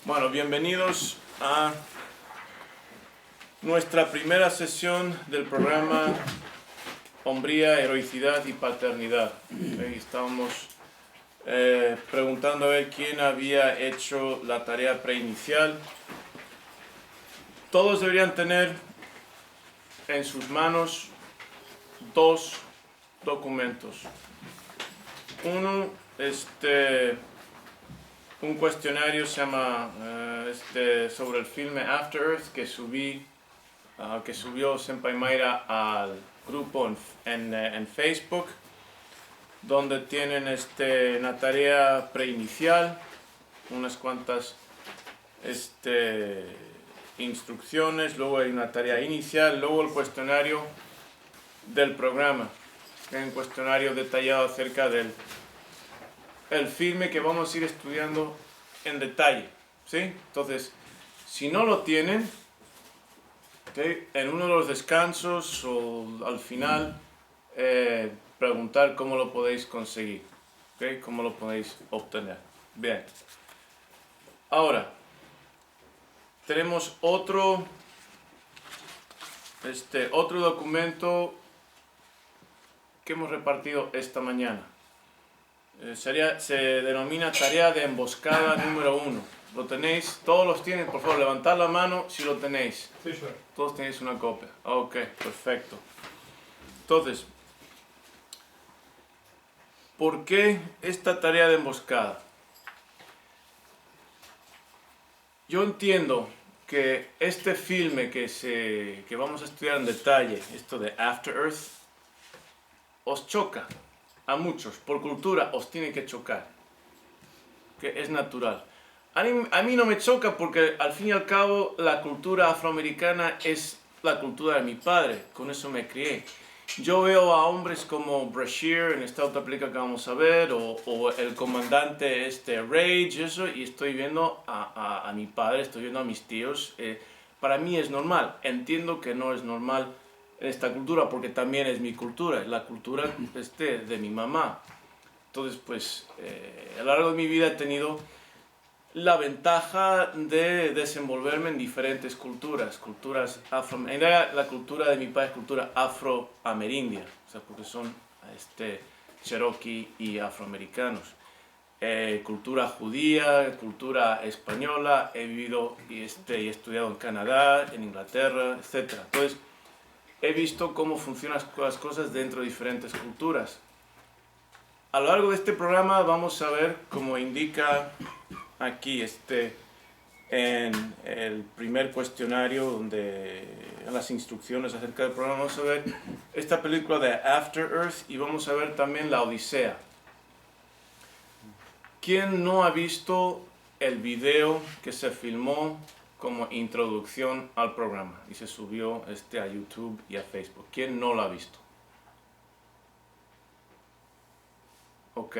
Bueno, bienvenidos a nuestra primera sesión del programa Hombría, Heroicidad y Paternidad. Estábamos preguntando a ver quién había hecho la tarea preinicial. Todos deberían tener en sus manos dos documentos. Uno, un cuestionario se llama sobre el filme After Earth que subió Senpai Mayra al grupo en Facebook, donde tienen una tarea preinicial, unas cuantas instrucciones, luego hay una tarea inicial, luego el cuestionario del programa, un cuestionario detallado acerca del filme que vamos a ir estudiando en detalle, ¿sí? Entonces, si no lo tienen, ¿okay?, en uno de los descansos o al final, preguntar cómo lo podéis conseguir, ¿okay?, cómo lo podéis obtener. Bien. Ahora, tenemos otro documento que hemos repartido esta mañana. Se denomina tarea de emboscada número 1. ¿Lo tenéis? ¿Todos los tienen? Por favor, levantad la mano si lo tenéis. Sí, sure. Todos tenéis una copia. Ok, perfecto. Entonces, ¿por qué esta tarea de emboscada? Yo entiendo que este filme que vamos a estudiar en detalle, esto de After Earth, os choca. A muchos, por cultura, os tiene que chocar, que es natural. A mí no me choca porque al fin y al cabo la cultura afroamericana es la cultura de mi padre, con eso me crié. Yo veo a hombres como Brashear en esta otra película que vamos a ver, o el comandante Rage, eso, y estoy viendo a mi padre, estoy viendo a mis tíos. Para mí es normal. Entiendo que no es normal en esta cultura porque también es mi cultura, es la cultura de mi mamá. Entonces, pues, a lo largo de mi vida he tenido la ventaja de desenvolverme en diferentes culturas en realidad la cultura de mi país es cultura afroamerindia, o sea, porque son cherokee y afroamericanos. Cultura judía, cultura española, he vivido y he estudiado en Canadá, en Inglaterra, etc. Entonces, he visto cómo funcionan las cosas dentro de diferentes culturas. A lo largo de este programa vamos a ver, como indica aquí en el primer cuestionario, donde en las instrucciones acerca del programa, vamos a ver esta película de After Earth y vamos a ver también La Odisea. ¿Quién no ha visto el video que se filmó como introducción al programa y se subió a YouTube y a Facebook? ¿Quién no lo ha visto? Ok,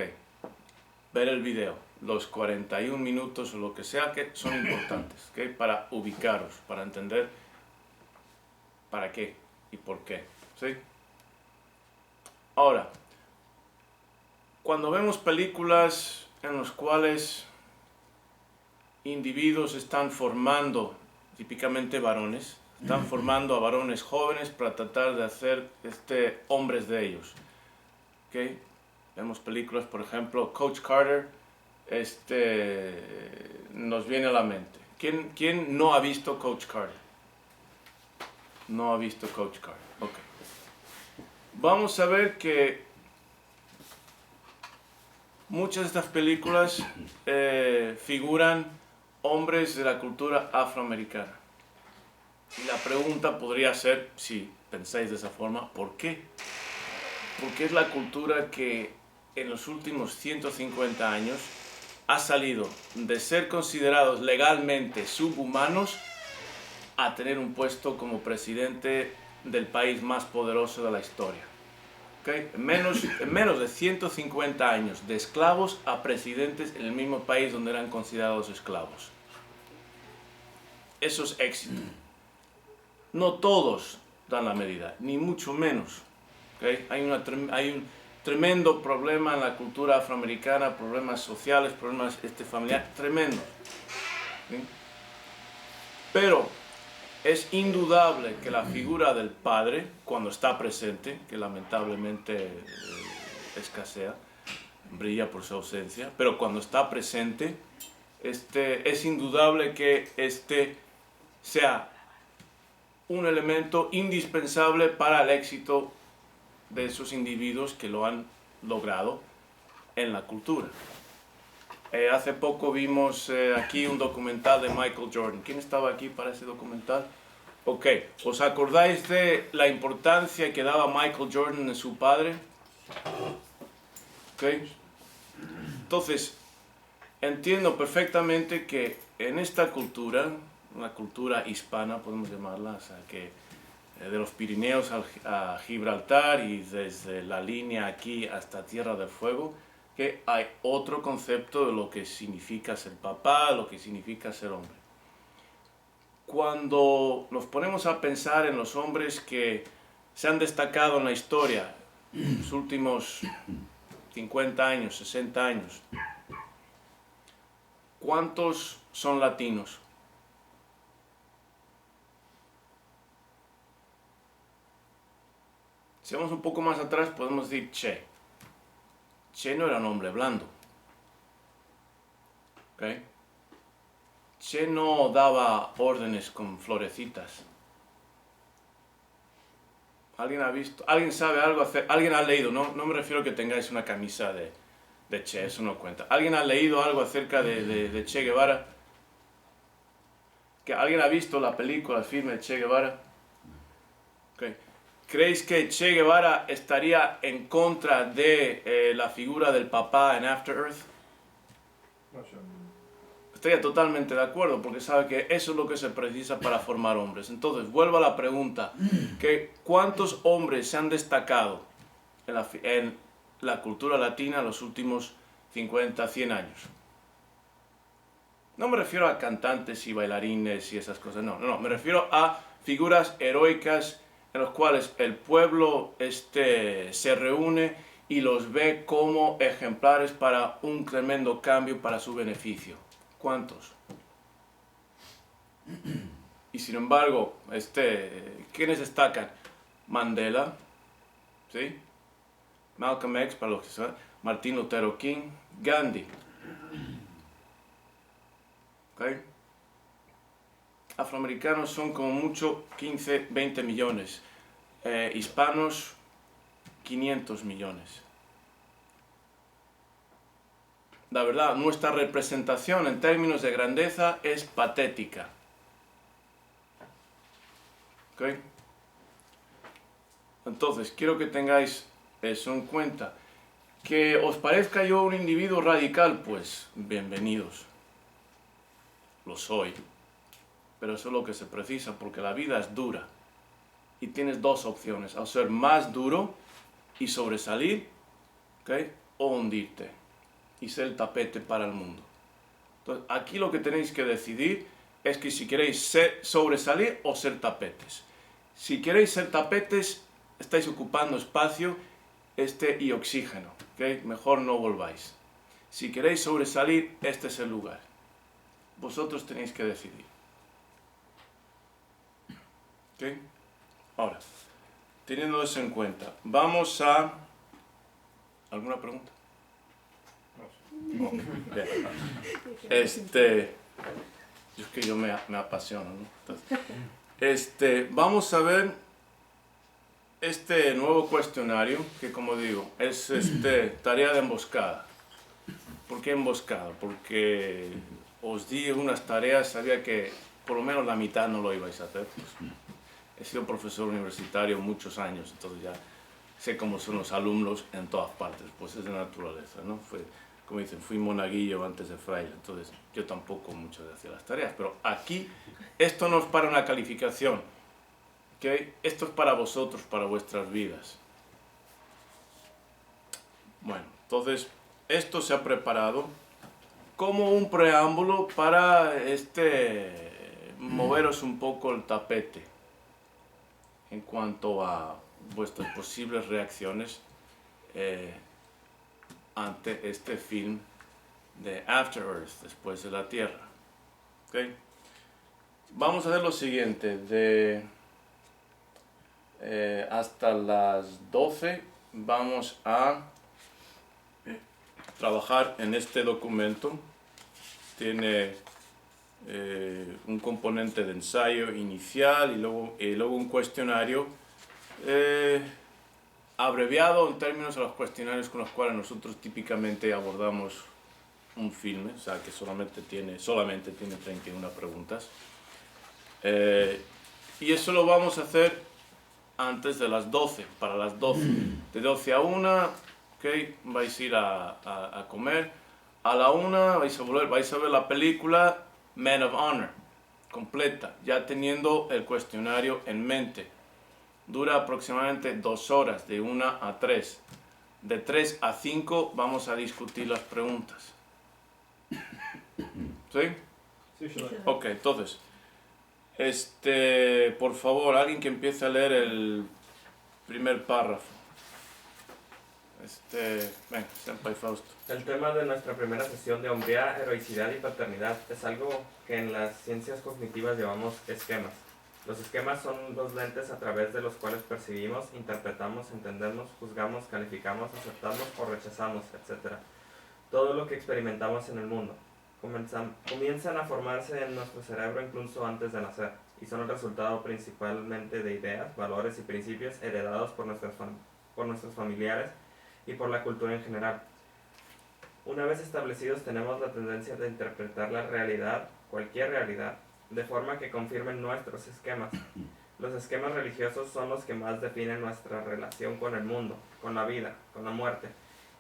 ver el video, los 41 minutos o lo que sea, que son importantes, ¿okay?, para ubicaros, para entender para qué y por qué, ¿sí? Ahora, cuando vemos películas en las cuales individuos están formando, típicamente varones, están formando a varones jóvenes para tratar de hacer hombres de ellos, ¿okay? Vemos películas, por ejemplo, Coach Carter, nos viene a la mente. ¿Quién no ha visto Coach Carter? No ha visto Coach Carter, ok. Vamos a ver que muchas de estas películas figuran hombres de la cultura afroamericana. Y la pregunta podría ser, si pensáis de esa forma, ¿por qué? Porque es la cultura que en los últimos 150 años ha salido de ser considerados legalmente subhumanos a tener un puesto como presidente del país más poderoso de la historia. ¿Okay? En menos de 150 años, de esclavos a presidentes en el mismo país donde eran considerados esclavos. Eso es éxito. No todos dan la medida, ni mucho menos. ¿Okay? Hay un tremendo problema en la cultura afroamericana, problemas sociales, problemas familiares, tremendos. ¿sí? Pero es indudable que la figura del padre, cuando está presente, que lamentablemente escasea, brilla por su ausencia, pero cuando está presente, es indudable que sea un elemento indispensable para el éxito de esos individuos que lo han logrado en la cultura. Hace poco vimos aquí un documental de Michael Jordan. ¿Quién estaba aquí para ese documental? Ok, ¿os acordáis de la importancia que daba Michael Jordan en su padre? Ok, entonces entiendo perfectamente que en esta cultura, una cultura hispana podemos llamarla, o sea que de los Pirineos a Gibraltar y desde la línea aquí hasta Tierra del Fuego, que hay otro concepto de lo que significa ser papá, lo que significa ser hombre. Cuando nos ponemos a pensar en los hombres que se han destacado en la historia, en los últimos 50 años, 60 años, ¿cuántos son latinos? Si vamos un poco más atrás podemos decir Che. Che no era un hombre blando. ¿Okay? Che no daba órdenes con florecitas. ¿Alguien ha visto? ¿Alguien sabe algo? ¿Alguien ha leído? No me refiero a que tengáis una camisa de Che, eso no cuenta. ¿Alguien ha leído algo acerca de Che Guevara? ¿Alguien ha visto la película, el filme de Che Guevara? Okay. ¿Creéis que Che Guevara estaría en contra de la figura del papá en After Earth? No sé. Estaría totalmente de acuerdo, porque sabe que eso es lo que se precisa para formar hombres. Entonces, vuelvo a la pregunta, ¿cuántos hombres se han destacado en la cultura latina en los últimos 50, 100 años? No me refiero a cantantes y bailarines y esas cosas, no, me refiero a figuras heroicas en las cuales el pueblo se reúne y los ve como ejemplares para un tremendo cambio para su beneficio. ¿Cuántos? Y sin embargo, ¿quiénes destacan? Mandela, ¿sí? Malcolm X, para los que saben, Martin Luther King, Gandhi. ¿Okay? Afroamericanos son como mucho 15, 20 millones. Hispanos, 500 millones. La verdad, nuestra representación en términos de grandeza es patética. ¿Okay? Entonces, quiero que tengáis eso en cuenta. Que os parezca yo un individuo radical, pues bienvenidos. Lo soy. Pero eso es lo que se precisa, porque la vida es dura. Y tienes dos opciones, o ser más duro y sobresalir, ¿okay? O hundirte y ser el tapete para el mundo. Entonces, aquí lo que tenéis que decidir es que si queréis sobresalir o ser tapetes. Si queréis ser tapetes, estáis ocupando espacio y oxígeno, ¿okay? Mejor no volváis. Si queréis sobresalir, este es el lugar. Vosotros tenéis que decidir. ¿Okay? Ahora, teniendo eso en cuenta, vamos a... ¿Alguna pregunta? No sé. Bien. Es que yo me apasiono, ¿no? Entonces, vamos a ver este nuevo cuestionario que, como digo, es tarea de emboscada. ¿Por qué emboscada? Porque os di unas tareas, sabía que por lo menos la mitad no lo ibais a hacer. Pues, he sido profesor universitario muchos años, entonces ya sé cómo son los alumnos en todas partes, pues es de naturaleza, ¿no? Como dicen, fui monaguillo antes de fraile, entonces yo tampoco muchas veces hacía las tareas, pero aquí esto no es para una calificación, ¿okay? Esto es para vosotros, para vuestras vidas. Bueno, entonces esto se ha preparado como un preámbulo para moveros un poco el tapete en cuanto a vuestras posibles reacciones ante este film de After Earth, después de la Tierra. ¿Ok? Vamos a hacer lo siguiente, hasta las 12 vamos a trabajar en este documento. Tiene un componente de ensayo inicial y luego un cuestionario abreviado en términos de los cuestionarios con los cuales nosotros típicamente abordamos un filme, o sea que solamente tiene 31 preguntas. Y eso lo vamos a hacer antes de las 12, para las 12. De 12 a 1, okay, vais a ir a comer. A la 1 vais a ver la película Man of Honor, completa, ya teniendo el cuestionario en mente. Dura aproximadamente 2 horas, de 1 a 3. De 3 a 5 vamos a discutir las preguntas. ¿Sí? Sí, yo la- Ok, entonces, por favor, alguien que empiece a leer el primer párrafo. Venga, Senpai Fausto. El tema de nuestra primera sesión de hombría, heroicidad y paternidad es algo que en las ciencias cognitivas llamamos esquemas. Los esquemas son los lentes a través de los cuales percibimos, interpretamos, entendemos, juzgamos, calificamos, aceptamos o rechazamos, etc. Todo lo que experimentamos en el mundo. Comienzan a formarse en nuestro cerebro incluso antes de nacer y son el resultado principalmente de ideas, valores y principios heredados por nuestros familiares y por la cultura en general. Una vez establecidos tenemos la tendencia de interpretar la realidad, cualquier realidad, de forma que confirmen nuestros esquemas. Los esquemas religiosos son los que más definen nuestra relación con el mundo, con la vida, con la muerte,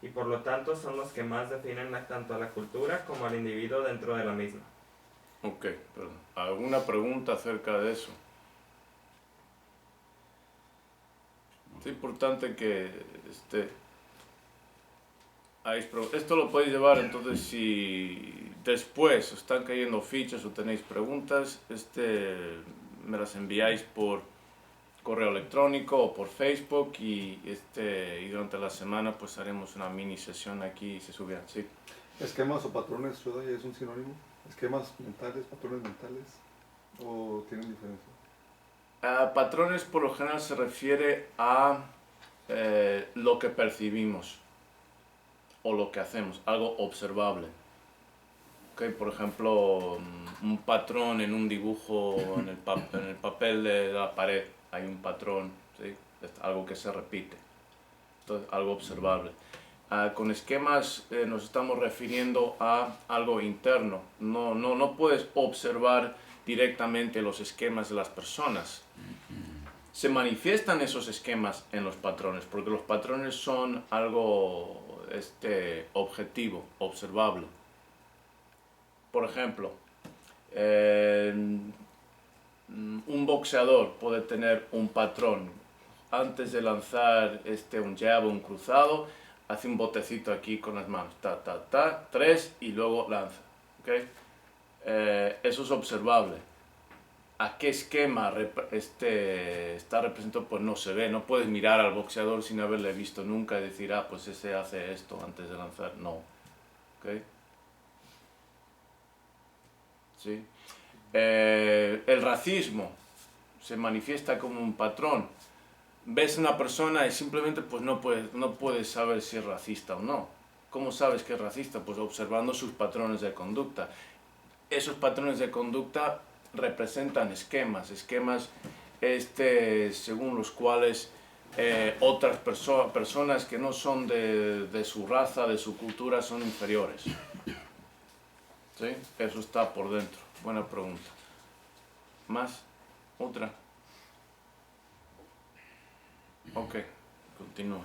y por lo tanto son los que más definen tanto a la cultura como al individuo dentro de la misma. Ok, perdón. ¿Alguna pregunta acerca de eso? Es importante que esto lo podéis llevar, entonces si después os están cayendo fichas o tenéis preguntas, me las enviáis por correo electrónico o por Facebook y durante la semana pues haremos una mini sesión aquí y se subirá, sí. ¿Esquemas o patrones, Shodai, es un sinónimo? ¿Esquemas mentales, patrones mentales? ¿O tienen diferencia? Patrones por lo general se refiere a lo que percibimos o lo que hacemos, algo observable. Okay, por ejemplo, un patrón en un dibujo en el papel de la pared, hay un patrón, ¿sí? Es algo que se repite, entonces algo observable. Con esquemas nos estamos refiriendo a algo interno, no puedes observar directamente los esquemas de las personas. Se manifiestan esos esquemas en los patrones, porque los patrones son algo objetivo, observable. Por ejemplo, un boxeador puede tener un patrón. Antes de lanzar un jab o un cruzado, hace un botecito aquí con las manos, ta, ta, ta, 3 y luego lanza. ¿Okay? Eso es observable. ¿A qué esquema está representado? Pues no se ve, no puedes mirar al boxeador sin haberle visto nunca y decir, pues ese hace esto antes de lanzar, no. ¿Okay? ¿Sí? El racismo se manifiesta como un patrón. Ves a una persona y simplemente pues no puedes saber si es racista o no. ¿Cómo sabes que es racista? Pues observando sus patrones de conducta. Esos patrones de conducta representan esquemas según los cuales otras personas que no son de su raza, de su cultura, son inferiores. ¿Sí? Eso está por dentro. Buena pregunta. ¿Más? ¿Otra? Ok, continúa.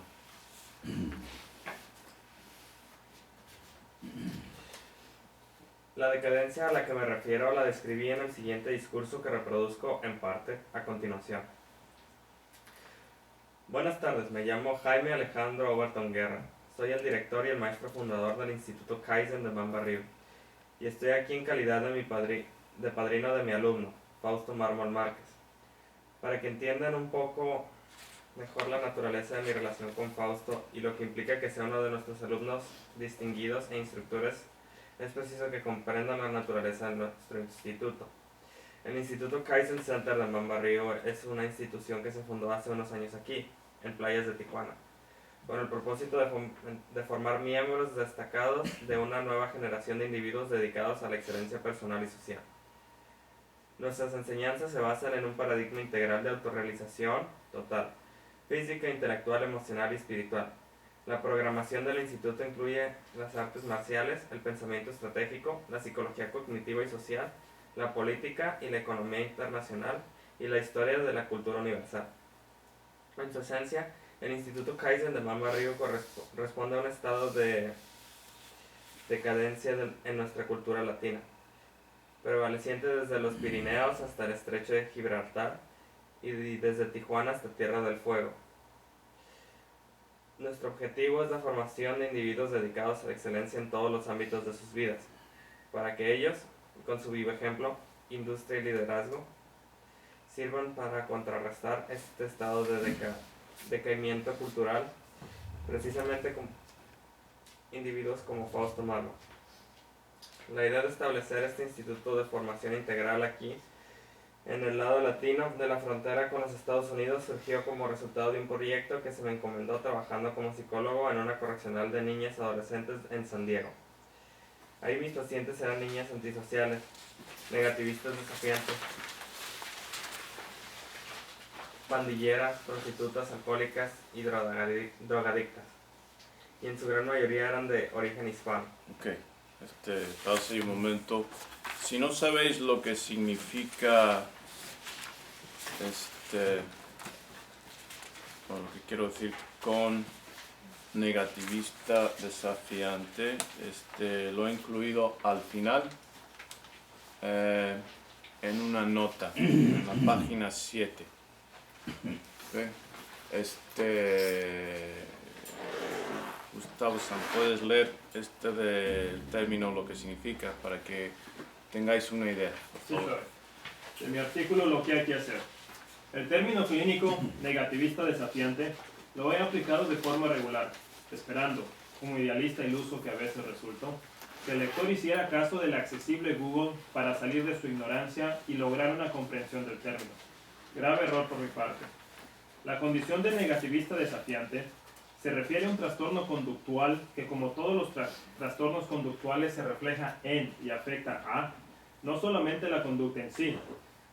La decadencia a la que me refiero la describí en el siguiente discurso que reproduzco en parte a continuación. Buenas tardes, me llamo Jaime Alejandro Overton Guerra. Soy el director y el maestro fundador del Instituto Kaizen de Bamba Río. Y estoy aquí en calidad de padrino de mi alumno, Fausto Mármol Márquez. Para que entiendan un poco mejor la naturaleza de mi relación con Fausto y lo que implica que sea uno de nuestros alumnos distinguidos e instructores es preciso que comprendan la naturaleza de nuestro instituto. El Instituto Kaizen Center de Mamba Río es una institución que se fundó hace unos años aquí, en playas de Tijuana, con el propósito de formar miembros destacados de una nueva generación de individuos dedicados a la excelencia personal y social. Nuestras enseñanzas se basan en un paradigma integral de autorrealización total, física, intelectual, emocional y espiritual. La programación del instituto incluye las artes marciales, el pensamiento estratégico, la psicología cognitiva y social, la política y la economía internacional y la historia de la cultura universal. En su esencia, el Instituto Kaizen de Mamba Río responde a un estado de decadencia en nuestra cultura latina, prevaleciente desde los Pirineos hasta el estrecho de Gibraltar y desde Tijuana hasta Tierra del Fuego. Nuestro objetivo es la formación de individuos dedicados a la excelencia en todos los ámbitos de sus vidas, para que ellos, con su vivo ejemplo, industria y liderazgo, sirvan para contrarrestar este estado de decaimiento cultural, precisamente con individuos como Fausto Marmo. La idea de establecer este instituto de formación integral aquí, en el lado latino de la frontera con los Estados Unidos, surgió como resultado de un proyecto que se me encomendó trabajando como psicólogo en una correccional de niñas y adolescentes en San Diego. Ahí mis pacientes eran niñas antisociales, negativistas desafiantes, pandilleras, prostitutas, alcohólicas y drogadictas. Y en su gran mayoría eran de origen hispano. Ok, pausa y un momento. Si no sabéis lo que significa bueno, lo que quiero decir con negativista desafiante, lo he incluido al final en una nota, en la página 7. ¿Okay? Gustavo San, ¿puedes leer del término lo que significa para que tengáis una idea? Sí, claro. En mi artículo lo que hay que hacer. El término clínico negativista desafiante lo he aplicado de forma regular, esperando, como idealista iluso que a veces resultó, que el lector hiciera caso del accesible Google para salir de su ignorancia y lograr una comprensión del término. Grave error por mi parte. La condición de negativista desafiante se refiere a un trastorno conductual que, como todos los trastornos conductuales, se refleja en y afecta a no solamente la conducta en sí,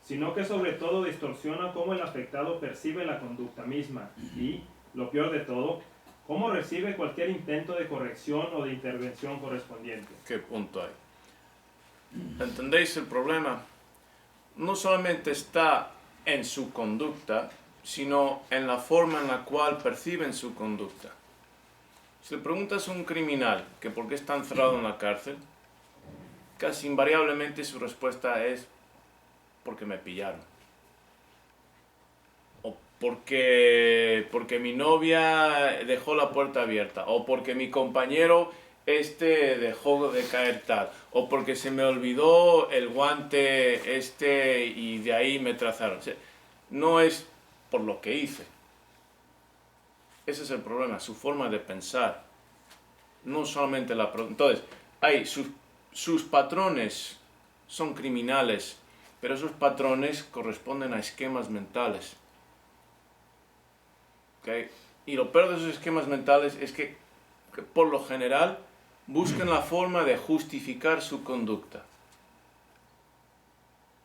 sino que sobre todo distorsiona cómo el afectado percibe la conducta misma y, lo peor de todo, cómo recibe cualquier intento de corrección o de intervención correspondiente. ¿Qué punto hay? ¿Entendéis el problema? No solamente está en su conducta, sino en la forma en la cual perciben su conducta. Si le preguntas a un criminal que por qué está encerrado en la cárcel, casi invariablemente su respuesta es porque me pillaron. O porque mi novia dejó la puerta abierta. O porque mi compañero dejó de caer tal. O porque se me olvidó el guante y de ahí me trazaron. O sea, no es por lo que hice. Ese es el problema, su forma de pensar. No solamente la... Entonces, sus patrones son criminales, pero esos patrones corresponden a esquemas mentales. ¿Okay? Y lo peor de esos esquemas mentales es que por lo general buscan la forma de justificar su conducta,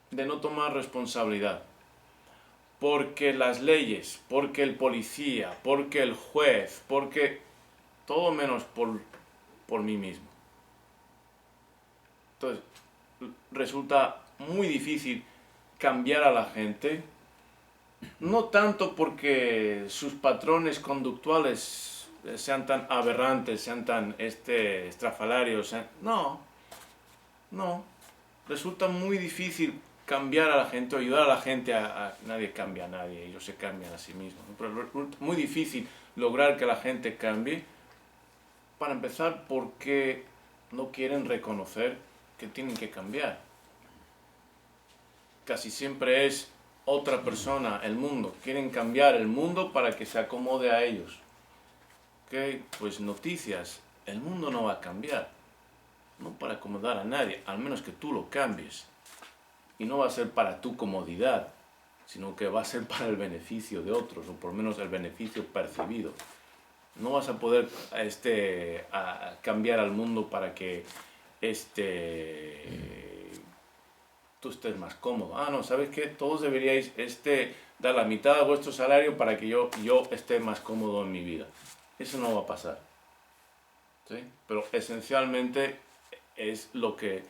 de no tomar responsabilidad. Porque las leyes, porque el policía, porque el juez, porque todo menos por mí mismo. Entonces, resulta muy difícil cambiar a la gente, no tanto porque sus patrones conductuales sean tan aberrantes, sean tan estrafalarios, no, resulta muy difícil cambiar a la gente o ayudar a la gente nadie cambia a nadie, ellos se cambian a sí mismos, pero es muy difícil lograr que la gente cambie, para empezar porque no quieren reconocer que tienen que cambiar. Casi siempre es otra persona, el mundo. Quieren cambiar el mundo para que se acomode a ellos. ¿Okay? Pues noticias, el mundo no va a cambiar. no para acomodar a nadie, al menos que tú lo cambies. Y no va a ser para tu comodidad, sino que va a ser para el beneficio de otros, o por lo menos el beneficio percibido. No vas a poder a cambiar al mundo para que tú estés más cómodo. Ah, no, ¿sabes qué? Todos deberíais dar la mitad de vuestro salario para que yo esté más cómodo en mi vida. Eso no va a pasar. ¿Sí? Pero esencialmente es lo que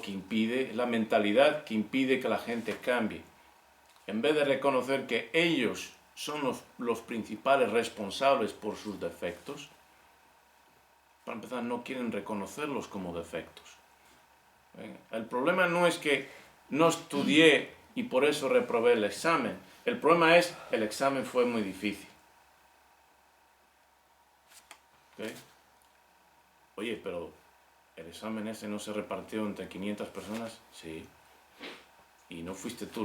impide, la mentalidad que impide que la gente cambie. En vez de reconocer que ellos son los principales responsables por sus defectos, para empezar, no quieren reconocerlos como defectos. El problema no es que no estudié y por eso reprobé el examen. El problema es el examen fue muy difícil. ¿Okay? Oye, pero ¿el examen ese no se repartió entre 500 personas? Sí. ¿Y no fuiste tú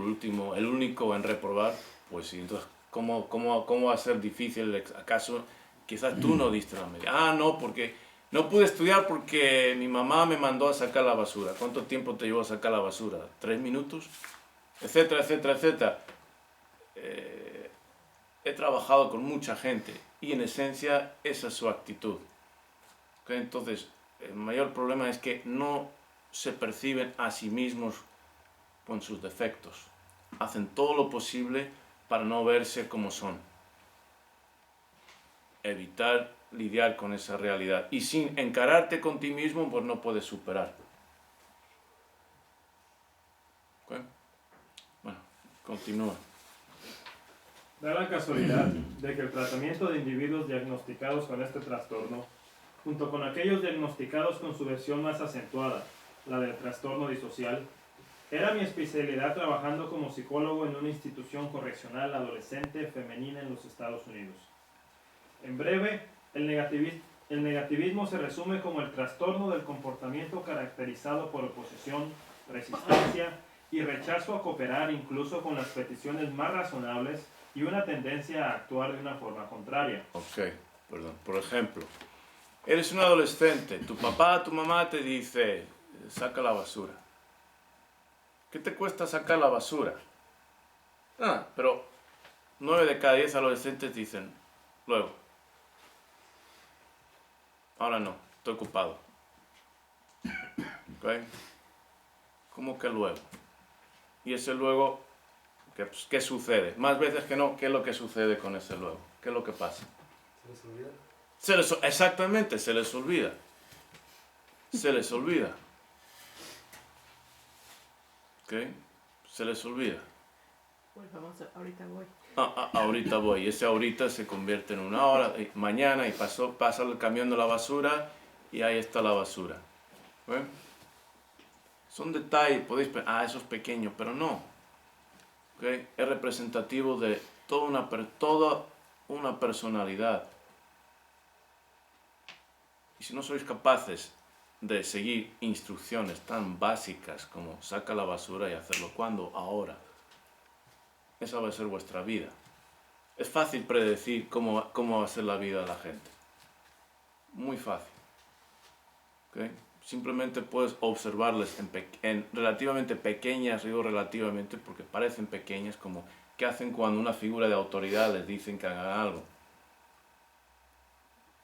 el único en reprobar? Pues sí. Entonces, ¿cómo va a ser difícil? ¿Acaso quizás tú no diste la media? Ah, no, porque no pude estudiar porque mi mamá me mandó a sacar la basura. ¿Cuánto tiempo te llevó a sacar la basura? ¿3 minutos? Etcétera, etcétera, etcétera. He trabajado con mucha gente y en esencia esa es su actitud. ¿Okay? Entonces, el mayor problema es que no se perciben a sí mismos con sus defectos. Hacen todo lo posible para no verse como son. Evitar lidiar con esa realidad. Y sin encararte con ti mismo, pues no puedes superar. ¿Okay? Bueno, continúa. Da la casualidad de que el tratamiento de individuos diagnosticados con este trastorno, junto con aquellos diagnosticados con su versión más acentuada, la del trastorno disocial, era mi especialidad trabajando como psicólogo en una institución correccional adolescente femenina en los Estados Unidos. En breve, el negativismo se resume como el trastorno del comportamiento caracterizado por oposición, resistencia y rechazo a cooperar incluso con las peticiones más razonables y una tendencia a actuar de una forma contraria. Ok, perdón. Por ejemplo, eres un adolescente, tu papá, tu mamá te dice, saca la basura. ¿Qué te cuesta sacar la basura? Ah, pero 9 de cada 10 adolescentes dicen, luego. Ahora no, estoy ocupado. ¿Okay? ¿Cómo que luego? Y ese luego, ¿qué sucede? Más veces que no, ¿qué es lo que sucede con ese luego? ¿Qué es lo que pasa? ¿Se les olvida? Exactamente, se les olvida. Se les olvida. ¿Ok? Se les olvida. Pues vamos, ahorita voy. Ahorita voy. Y ese ahorita se convierte en una hora, y mañana, y pasa el camión de la basura, y ahí está la basura. ¿Ok? Son detalles, podéis pensar, eso es pequeño, pero no. ¿Ok? Es representativo de toda una personalidad. Y si no sois capaces de seguir instrucciones tan básicas como saca la basura y hacerlo cuando, ahora, esa va a ser vuestra vida. Es fácil predecir cómo va a ser la vida de la gente. Muy fácil. ¿Okay? Simplemente puedes observarles en relativamente pequeñas, digo relativamente porque parecen pequeñas, como qué hacen cuando una figura de autoridad les dicen que hagan algo.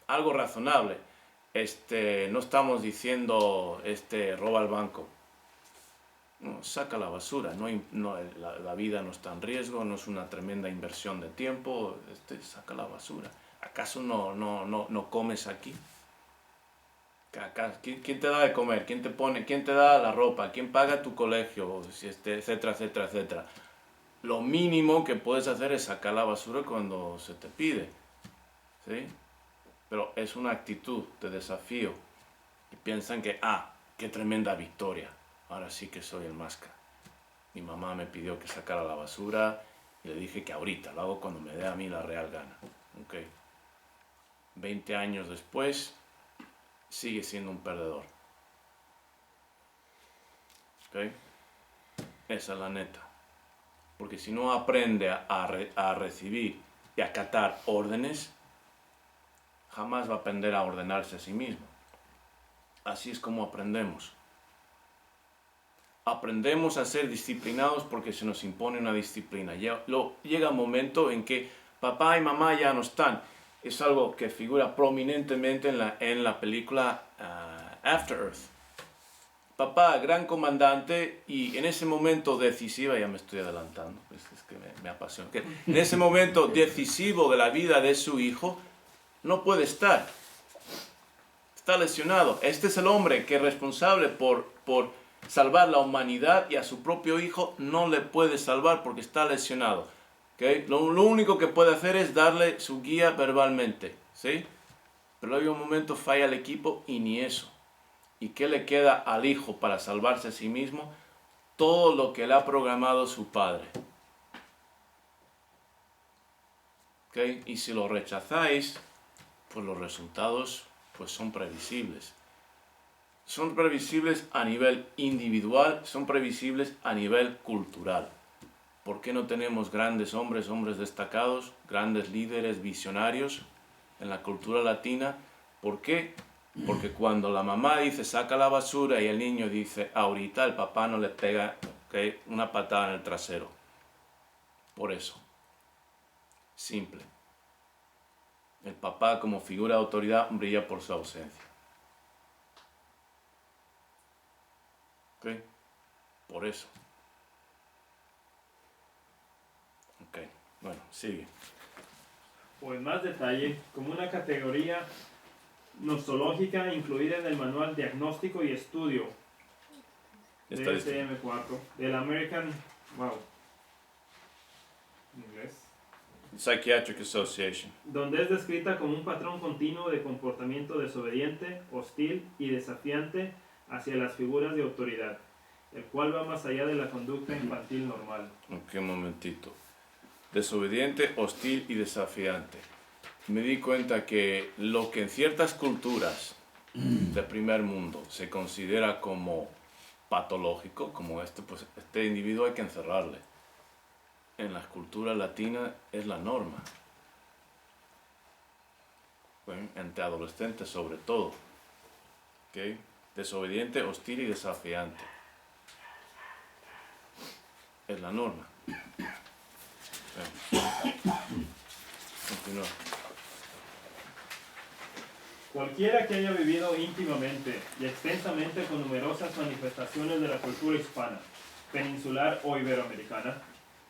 Algo razonable. No estamos diciendo, roba el banco. No, saca la basura. La vida no está en riesgo, no es una tremenda inversión de tiempo. Saca la basura. ¿Acaso no comes aquí? ¿Quién te da de comer? ¿Quién te da la ropa? ¿Quién paga tu colegio? Etcétera, etcétera, etcétera. Lo mínimo que puedes hacer es sacar la basura cuando se te pide. ¿Sí? Pero es una actitud de desafío. Y piensan que, qué tremenda victoria. Ahora sí que soy el máscara. Mi mamá me pidió que sacara la basura y le dije que ahorita, lo hago cuando me dé a mí la real gana. Okay. 20 años después, sigue siendo un perdedor. Okay. Esa es la neta. Porque si no aprende a recibir y a acatar órdenes, jamás va a aprender a ordenarse a sí mismo. así es como aprendemos. Aprendemos a ser disciplinados porque se nos impone una disciplina. Llega un momento en que papá y mamá ya no están. Es algo que figura prominentemente en la película After Earth. Papá, gran comandante, y en ese momento decisivo, ya me estoy adelantando, es que me apasiona. En ese momento decisivo de la vida de su hijo, no puede estar. Está lesionado. Este es el hombre que es responsable por salvar la humanidad, y a su propio hijo no le puede salvar porque está lesionado. ¿Okay? Lo único que puede hacer es darle su guía verbalmente, ¿sí? Pero hay un momento falla el equipo y ni eso. ¿Y qué le queda al hijo para salvarse a sí mismo? Todo lo que le ha programado su padre. ¿Okay? Y si lo rechazáis, pues los resultados pues son previsibles. Son previsibles a nivel individual, son previsibles a nivel cultural. ¿Por qué no tenemos grandes hombres destacados, grandes líderes visionarios en la cultura latina? ¿Por qué? Porque cuando la mamá dice saca la basura y el niño dice ahorita, el papá no le pega, ¿okay?, una patada en el trasero. Por eso. Simple. El papá como figura de autoridad brilla por su ausencia. ¿Ok? Por eso. Ok, bueno, sigue. O en más detalle, como una categoría nosológica incluida en el Manual Diagnóstico y Estudio DSM-4 del American, inglés, Psychiatric Association. donde es descrita como un patrón continuo de comportamiento desobediente, hostil y desafiante hacia las figuras de autoridad, el cual va más allá de la conducta infantil normal. Ok, un momentito. Desobediente, hostil y desafiante. Me di cuenta que lo que en ciertas culturas de primer mundo se considera como patológico, como pues este individuo hay que encerrarle. En las culturas latinas es la norma. Bueno, entre adolescentes sobre todo. ¿Okay? Desobediente, hostil y desafiante. Es la norma. Continúa. Cualquiera que haya vivido íntimamente y extensamente con numerosas manifestaciones de la cultura hispana, peninsular o iberoamericana,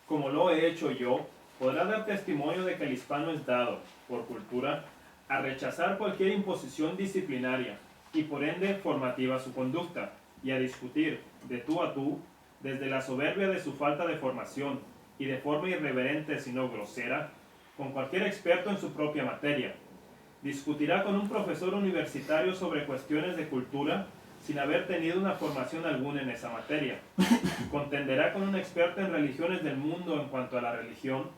como lo he hecho yo, podrá dar testimonio de que el hispano es dado, por cultura, a rechazar cualquier imposición disciplinaria y por ende formativa su conducta, y a discutir, de tú a tú, desde la soberbia de su falta de formación y de forma irreverente sino grosera, con cualquier experto en su propia materia. Discutirá con un profesor universitario sobre cuestiones de cultura sin haber tenido una formación alguna en esa materia. Contenderá con un experto en religiones del mundo en cuanto a la religión,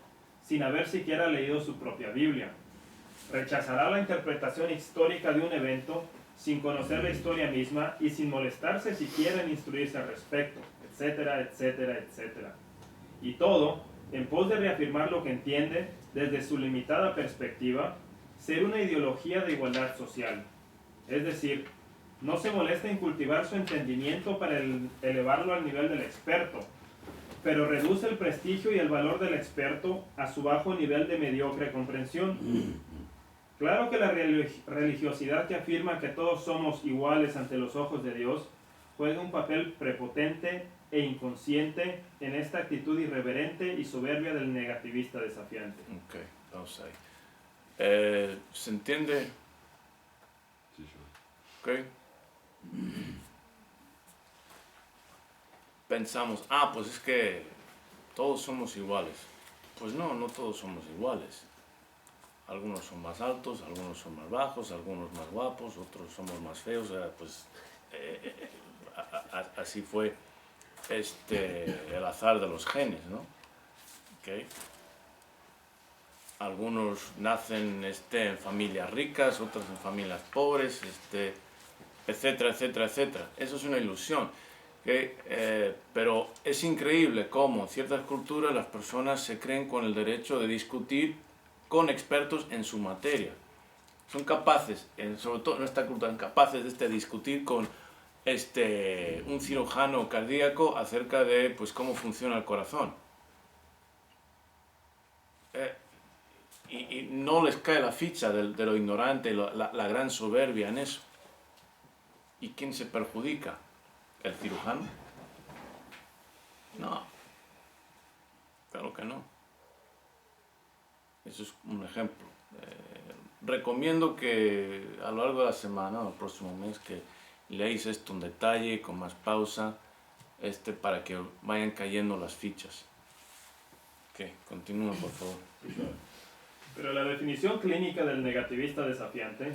sin haber siquiera leído su propia Biblia. Rechazará la interpretación histórica de un evento sin conocer la historia misma y sin molestarse siquiera en instruirse al respecto, etcétera, etcétera, etcétera. Y todo en pos de reafirmar lo que entiende desde su limitada perspectiva ser una ideología de igualdad social. Es decir, no se molesta en cultivar su entendimiento para elevarlo al nivel del experto, pero reduce el prestigio y el valor del experto a su bajo nivel de mediocre comprensión. Claro que la religiosidad que afirma que todos somos iguales ante los ojos de Dios juega un papel prepotente e inconsciente en esta actitud irreverente y soberbia del negativista desafiante. Ok, vamos ahí. ¿Se entiende? Sí, sí. Ok. Pensamos, pues es que todos somos iguales. Pues no, no todos somos iguales. Algunos son más altos, algunos son más bajos, algunos más guapos, otros somos más feos. Así fue el azar de los genes, ¿no? Okay. Algunos nacen en familias ricas, otros en familias pobres, etcétera, etcétera, etcétera. Eso es una ilusión. ¿Okay? Pero es increíble cómo en ciertas culturas las personas se creen con el derecho de discutir con expertos en su materia. son capaces, sobre todo en esta cultura, capaces de discutir con un cirujano cardíaco acerca de pues, cómo funciona el corazón. Y no les cae la ficha de lo ignorante, la gran soberbia en eso. ¿Y quién se perjudica? ¿El cirujano? No. Claro que no. Eso es un ejemplo. Recomiendo que a lo largo de la semana o el próximo mes que leáis esto en detalle, con más pausa, para que vayan cayendo las fichas. Ok, continúa por favor. Pero la definición clínica del negativista desafiante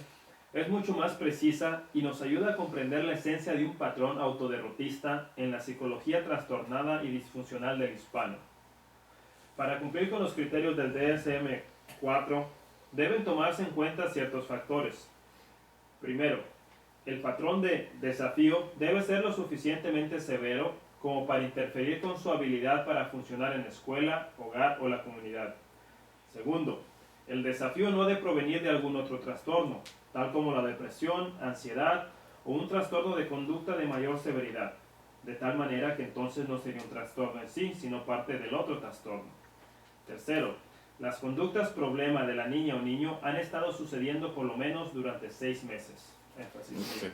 es mucho más precisa y nos ayuda a comprender la esencia de un patrón autoderrotista en la psicología trastornada y disfuncional del hispano. Para cumplir con los criterios del DSM-4, deben tomarse en cuenta ciertos factores. Primero, el patrón de desafío debe ser lo suficientemente severo como para interferir con su habilidad para funcionar en la escuela, hogar o la comunidad. Segundo, el desafío no debe provenir de algún otro trastorno, tal como la depresión, ansiedad o un trastorno de conducta de mayor severidad, de tal manera que entonces no sería un trastorno en sí, sino parte del otro trastorno. Tercero, las conductas problema de la niña o niño han estado sucediendo por lo menos durante 6 meses. Okay.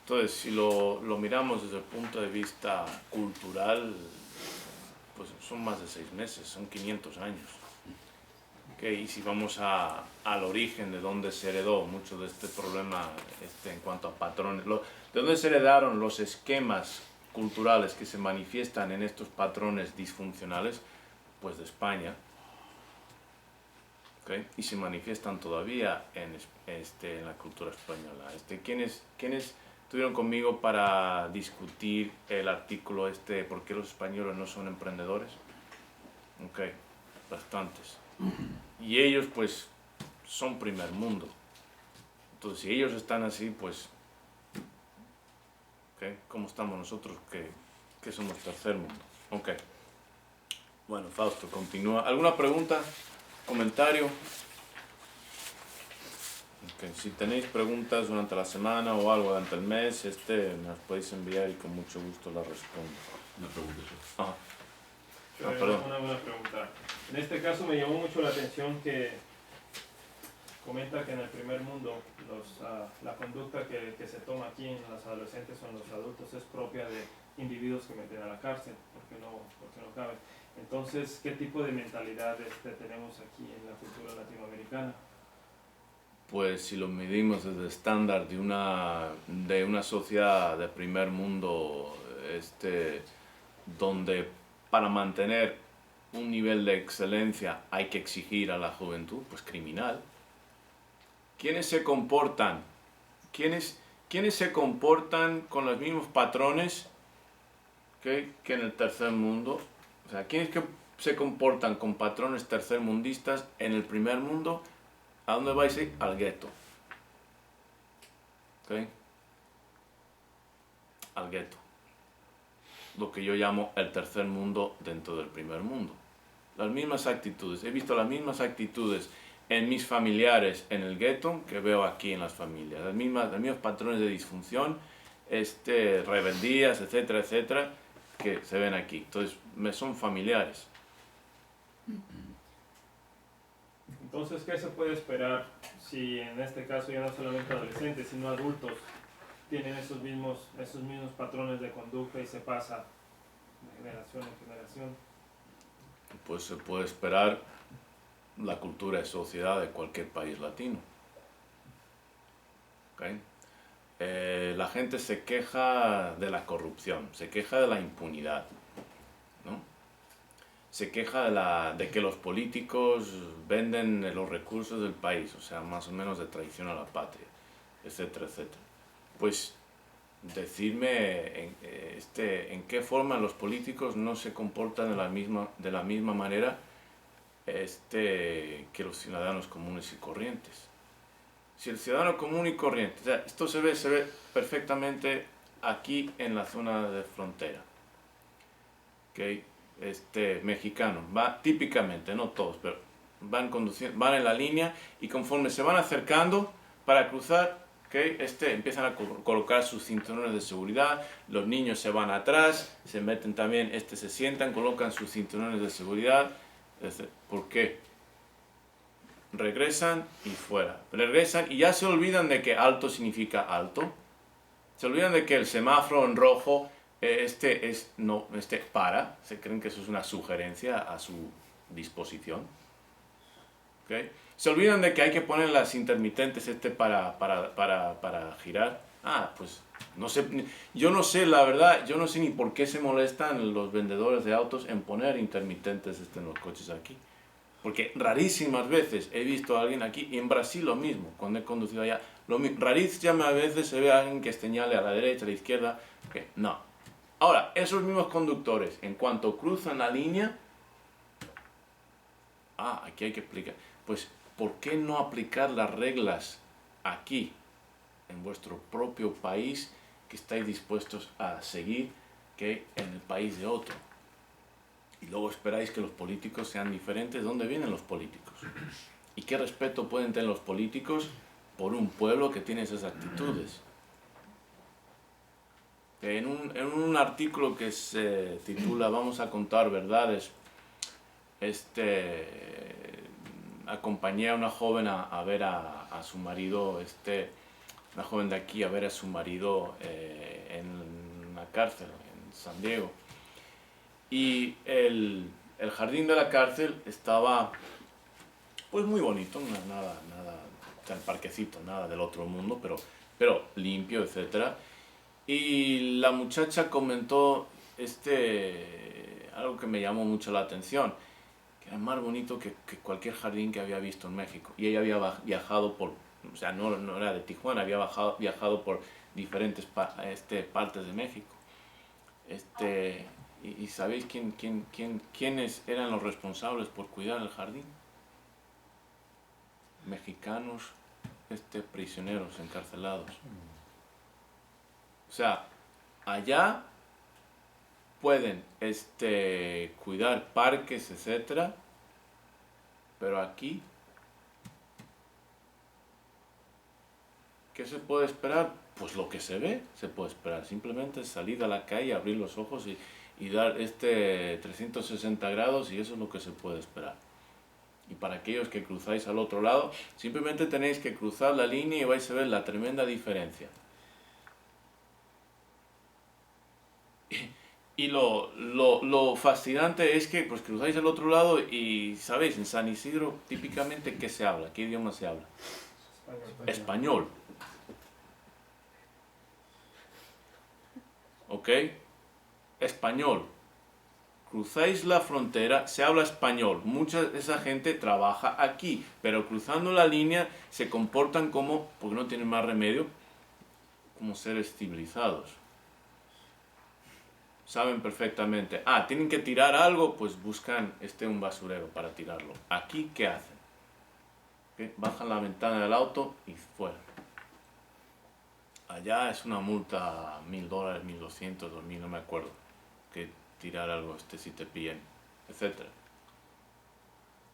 Entonces, si lo miramos desde el punto de vista cultural, pues son más de 6 meses, son 500 años. Okay. Y si vamos al origen de dónde se heredó mucho de este problema en cuanto a patrones, de dónde se heredaron los esquemas culturales que se manifiestan en estos patrones disfuncionales, pues de España. Okay. Y se manifiestan todavía en la cultura española. ¿Quiénes estuvieron conmigo para discutir el artículo ¿por qué los españoles no son emprendedores? Ok, bastantes. Y ellos pues son primer mundo. Entonces si ellos están así, pues okay, ¿cómo estamos nosotros que somos tercer mundo? Ok. Bueno, Fausto, continúa. ¿Alguna pregunta? ¿Comentario? Okay. Si tenéis preguntas durante la semana o algo durante el mes, me las podéis enviar y con mucho gusto las respondo. Una pregunta yo. Ajá. Una buena pregunta. En este caso me llamó mucho la atención que comenta que en el primer mundo la conducta que se toma aquí en los adolescentes o en los adultos es propia de individuos que meten a la cárcel, porque no cabe. Entonces, ¿qué tipo de mentalidad tenemos aquí en la cultura latinoamericana? Pues si lo medimos desde el estándar de una sociedad de primer mundo, donde para mantener un nivel de excelencia hay que exigir a la juventud, pues criminal. ¿Quiénes se comportan? ¿Quiénes se comportan con los mismos patrones que en el tercer mundo? O sea, ¿quiénes que se comportan con patrones tercermundistas en el primer mundo? ¿A dónde vais a ir? Al gueto. ¿Okay? Al gueto. Lo que yo llamo el tercer mundo dentro del primer mundo. Las mismas actitudes. He visto las mismas actitudes en mis familiares en el gueto que veo aquí en las familias. Los mismos patrones de disfunción, rebeldías, etcétera, etcétera, que se ven aquí. Entonces, me son familiares. Entonces, ¿qué se puede esperar si en este caso ya no solamente adolescentes, sino adultos tienen esos mismos patrones de conducta y se pasa de generación en generación? Pues se puede esperar la cultura y sociedad de cualquier país latino. ¿Okay? La gente se queja de la corrupción, se queja de la impunidad, ¿no? Se queja de que los políticos venden los recursos del país, o sea, más o menos de traición a la patria, etcétera, etcétera. Pues decirme en qué forma los políticos no se comportan de la misma manera que los ciudadanos comunes y corrientes. Si el ciudadano común y corriente, o sea, esto se ve perfectamente aquí en la zona de frontera, ¿okay? Mexicano va típicamente, no todos, pero van conduciendo, van en la línea y conforme se van acercando, para cruzar, ¿okay? Empiezan a colocar sus cinturones de seguridad, los niños se van atrás, se meten también, se sientan, colocan sus cinturones de seguridad. ¿Por qué? Regresan y fuera. Regresan y ya se olvidan de que alto significa alto. Se olvidan de que el semáforo en rojo, para. Se creen que eso es una sugerencia a su disposición. ¿Okay? Se olvidan de que hay que poner las intermitentes para girar. Pues no sé, yo no sé, la verdad, yo no sé ni por qué se molestan los vendedores de autos en poner intermitentes en los coches aquí. Porque rarísimas veces he visto a alguien aquí, y en Brasil lo mismo, cuando he conducido allá, rarísimas veces se ve a alguien que señale a la derecha, a la izquierda, que no. Ahora, esos mismos conductores, en cuanto cruzan la línea, aquí hay que explicar, pues, ¿por qué no aplicar las reglas aquí, en vuestro propio país, que estáis dispuestos a seguir, que en el país de otro? Y luego esperáis que los políticos sean diferentes. ¿De dónde vienen los políticos? ¿Y qué respeto pueden tener los políticos por un pueblo que tiene esas actitudes? En un artículo que se titula Vamos a contar verdades, acompañé a una joven a ver a su marido, una joven de aquí a ver a su marido en una cárcel en San Diego. Y el jardín de la cárcel estaba pues muy bonito, nada, el parquecito, nada del otro mundo, pero limpio, etc. Y la muchacha comentó algo que me llamó mucho la atención, que era más bonito que cualquier jardín que había visto en México. Y ella había viajado o sea, no era de Tijuana, había viajado por diferentes partes de México. ¿Y sabéis quiénes eran los responsables por cuidar el jardín? Mexicanos, prisioneros encarcelados. O sea, allá pueden cuidar parques, etcétera, pero aquí, ¿qué se puede esperar? Pues lo que se ve, se puede esperar. Simplemente salir a la calle, abrir los ojos y dar 360 grados, y eso es lo que se puede esperar. Y para aquellos que cruzáis al otro lado, simplemente tenéis que cruzar la línea y vais a ver la tremenda diferencia. Y lo fascinante es que pues cruzáis al otro lado y, ¿sabéis? En San Isidro, típicamente, ¿qué se habla? ¿Qué idioma se habla? Español. ¿Ok? Español. Cruzáis la frontera, se habla español. Mucha de esa gente trabaja aquí, pero cruzando la línea se comportan como, porque no tienen más remedio, como seres civilizados. Saben perfectamente, tienen que tirar algo, pues buscan un basurero para tirarlo. Aquí, ¿qué hacen? ¿Okay? Bajan la ventana del auto y fuera. Allá es una multa $1,000, 1,200, 2,000, no me acuerdo, que tirar algo si te pillan, etc.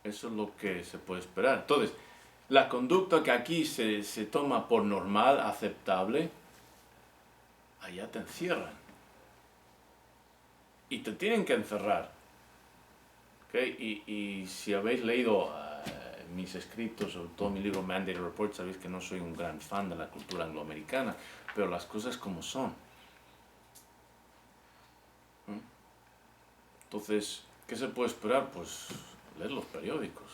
Eso es lo que se puede esperar. Entonces, la conducta que aquí se toma por normal, aceptable, allá te encierran. Y te tienen que encerrar. ¿Okay? Y si habéis leído mis escritos, sobre todo mi libro Mandate Report, sabéis que no soy un gran fan de la cultura angloamericana, pero las cosas como son. Entonces, ¿qué se puede esperar? Pues leer los periódicos.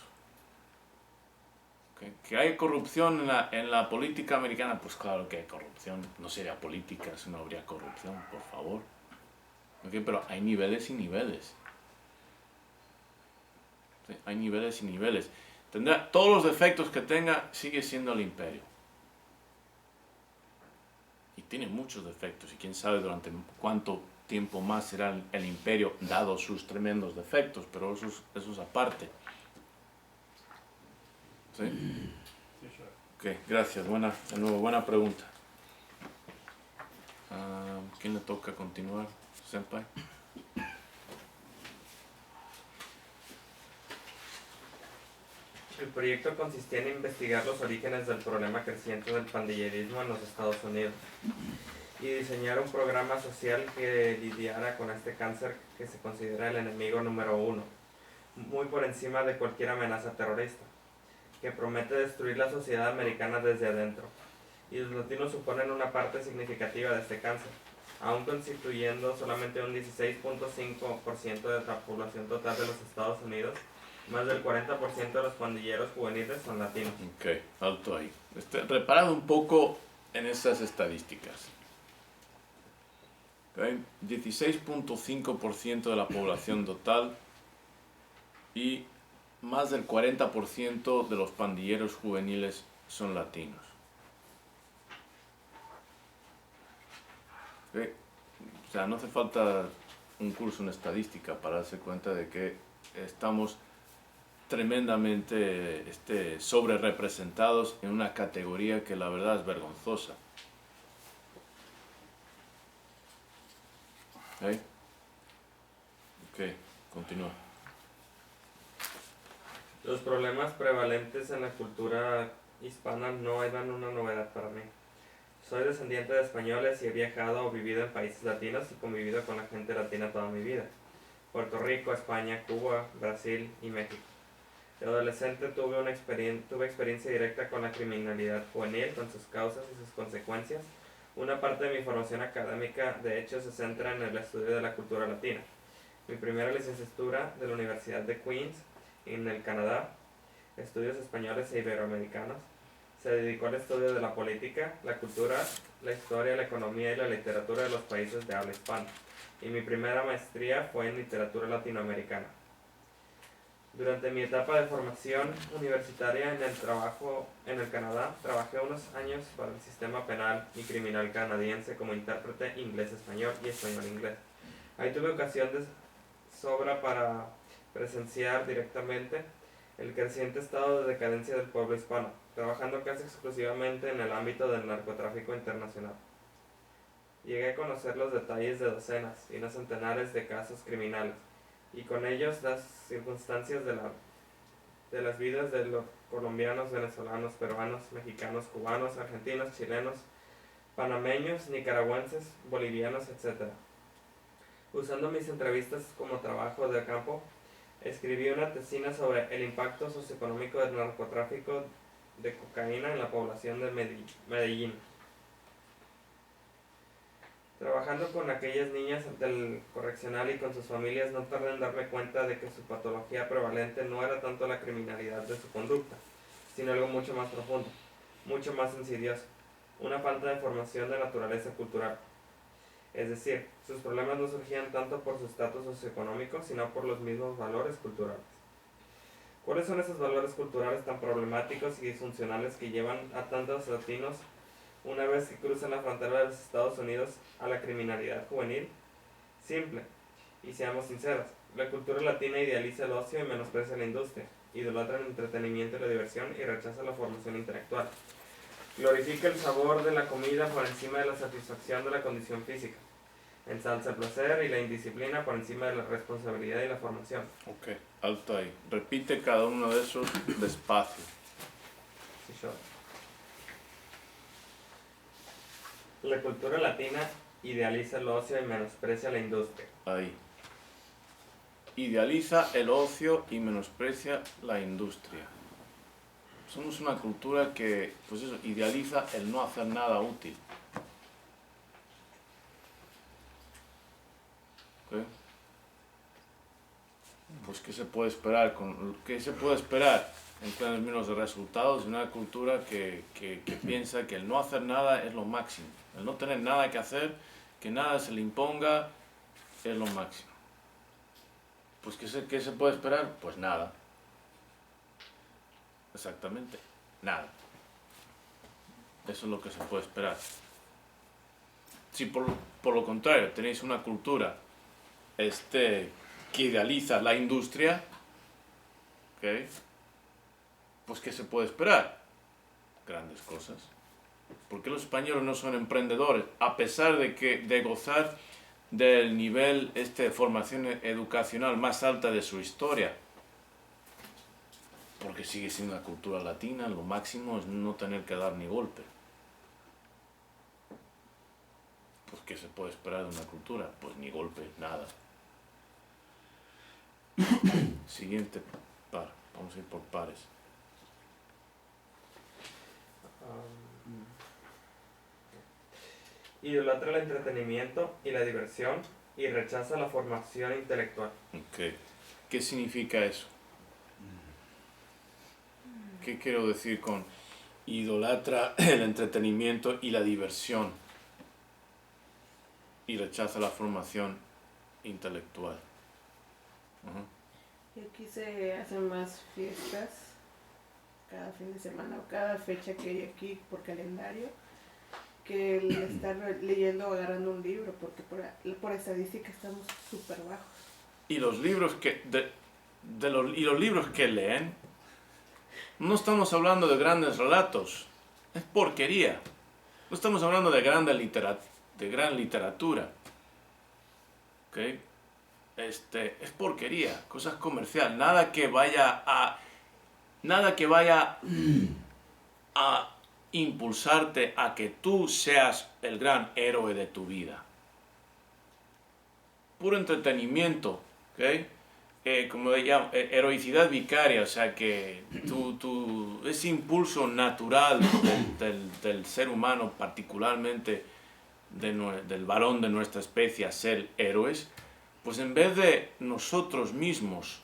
¿Okay? ¿Que hay corrupción en la política americana? Pues claro que hay corrupción. No sería política si no habría corrupción, por favor. ¿Okay? Pero hay niveles y niveles. ¿Sí? Hay niveles y niveles. Tendrá todos los defectos que tenga, sigue siendo el imperio. Y tiene muchos defectos, y quién sabe durante cuánto tiempo más será el imperio, dado sus tremendos defectos, pero eso es aparte. ¿Sí? Ok, gracias. De nuevo, buena pregunta. ¿Quién le toca continuar? Senpai. El proyecto consistía en investigar los orígenes del problema creciente del pandillerismo en los Estados Unidos y diseñar un programa social que lidiara con este cáncer que se considera el enemigo número 1, muy por encima de cualquier amenaza terrorista, que promete destruir la sociedad americana desde adentro. Y los latinos suponen una parte significativa de este cáncer, aún constituyendo solamente un 16.5% de la población total de los Estados Unidos. Más del 40% de los pandilleros juveniles son latinos. Ok, alto ahí. Reparad un poco en esas estadísticas. Okay. 16.5% de la población total y más del 40% de los pandilleros juveniles son latinos. Okay. O sea, no hace falta un curso en estadística para darse cuenta de que estamos tremendamente sobre representados en una categoría que la verdad es vergonzosa. ¿Okay? Ok, continúa. Los problemas prevalentes en la cultura hispana no eran una novedad para mí. Soy descendiente de españoles y he viajado o vivido en países latinos y convivido con la gente latina toda mi vida. Puerto Rico, España, Cuba, Brasil y México. De adolescente tuve experiencia directa con la criminalidad juvenil, con sus causas y sus consecuencias. Una parte de mi formación académica, de hecho, se centra en el estudio de la cultura latina. Mi primera licenciatura de la Universidad de Queens, en el Canadá, estudios españoles e iberoamericanos, se dedicó al estudio de la política, la cultura, la historia, la economía y la literatura de los países de habla hispana. Y mi primera maestría fue en literatura latinoamericana. Durante mi etapa de formación universitaria en el Canadá, trabajé unos años para el sistema penal y criminal canadiense como intérprete inglés-español y español-inglés. Ahí tuve ocasión de sobra para presenciar directamente el creciente estado de decadencia del pueblo hispano, trabajando casi exclusivamente en el ámbito del narcotráfico internacional. Llegué a conocer los detalles de docenas y no centenares de casos criminales, y con ellos las circunstancias de las vidas de los colombianos, venezolanos, peruanos, mexicanos, cubanos, argentinos, chilenos, panameños, nicaragüenses, bolivianos, etc. Usando mis entrevistas como trabajo de campo, escribí una tesina sobre el impacto socioeconómico del narcotráfico de cocaína en la población de Medellín. Trabajando con aquellas niñas del correccional y con sus familias, no tardé en darme cuenta de que su patología prevalente no era tanto la criminalidad de su conducta, sino algo mucho más profundo, mucho más insidioso, una falta de formación de naturaleza cultural. Es decir, sus problemas no surgían tanto por su estatus socioeconómico, sino por los mismos valores culturales. ¿Cuáles son esos valores culturales tan problemáticos y disfuncionales que llevan a tantos latinos, una vez que cruzan la frontera de los Estados Unidos, a la criminalidad juvenil? Simple, y seamos sinceros, la cultura latina idealiza el ocio y menosprecia la industria, idolatra el entretenimiento y la diversión y rechaza la formación intelectual. Glorifica el sabor de la comida por encima de la satisfacción de la condición física. Ensalza el placer y la indisciplina por encima de la responsabilidad y la formación. Ok, alto ahí. Repite cada uno de esos despacio. Sí, sure. La cultura latina idealiza el ocio y menosprecia la industria. Ahí. Idealiza el ocio y menosprecia la industria. Somos una cultura que, pues eso, idealiza el no hacer nada útil. ¿Okay? Pues ¿qué se puede esperar? ¿Qué se puede esperar en términos de resultados de una cultura que piensa que el no hacer nada es lo máximo? El no tener nada que hacer, que nada se le imponga, es lo máximo. Pues ¿qué se puede esperar? Pues nada. Exactamente, nada. Eso es lo que se puede esperar. Si por lo contrario tenéis una cultura que idealiza la industria, ¿okay? Pues ¿qué se puede esperar? Grandes cosas. ¿Por qué los españoles no son emprendedores? A pesar de gozar del nivel de formación educacional más alta de su historia. porque sigue siendo una cultura latina, lo máximo es no tener que dar ni golpe. Pues ¿qué se puede esperar de una cultura? Pues ni golpe, nada. Siguiente par, vamos a ir por pares. Idolatra el entretenimiento y la diversión y rechaza la formación intelectual. Okay. ¿Qué significa eso? ¿Qué quiero decir con idolatra el entretenimiento y la diversión y rechaza la formación intelectual? Y aquí se hacen más fiestas cada fin de semana o cada fecha que hay aquí por calendario, que el estar leyendo o agarrando un libro, porque por estadística estamos súper bajos. Y los libros que los libros que leen, no estamos hablando de grandes relatos, es porquería. No estamos hablando de gran literatura. ¿Okay? Es porquería, cosas comercial, nada que vaya a impulsarte a que tú seas el gran héroe de tu vida. Puro entretenimiento, ¿ok? Como llamo, heroicidad vicaria, o sea que ese impulso natural del ser humano, particularmente del varón de nuestra especie, a ser héroes, pues en vez de nosotros mismos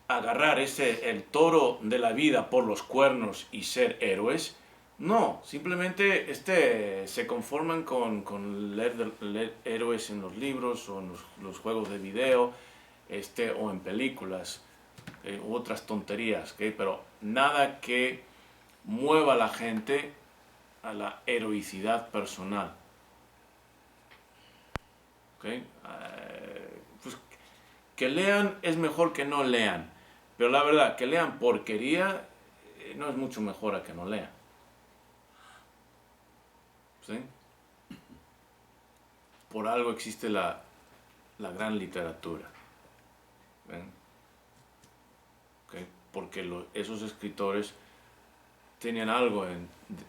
agarrar el toro de la vida por los cuernos y ser héroes, no, simplemente se conforman con leer héroes en los libros o en los juegos de video, o en películas, u otras tonterías, ¿okay? Pero nada que mueva a la gente a la heroicidad personal. ¿Okay? Pues que lean es mejor que no lean, pero la verdad, que lean porquería no es mucho mejor a que no lean. ¿Sí? Por algo existe la gran literatura. ¿Ven? ¿Okay? Porque esos escritores tenían algo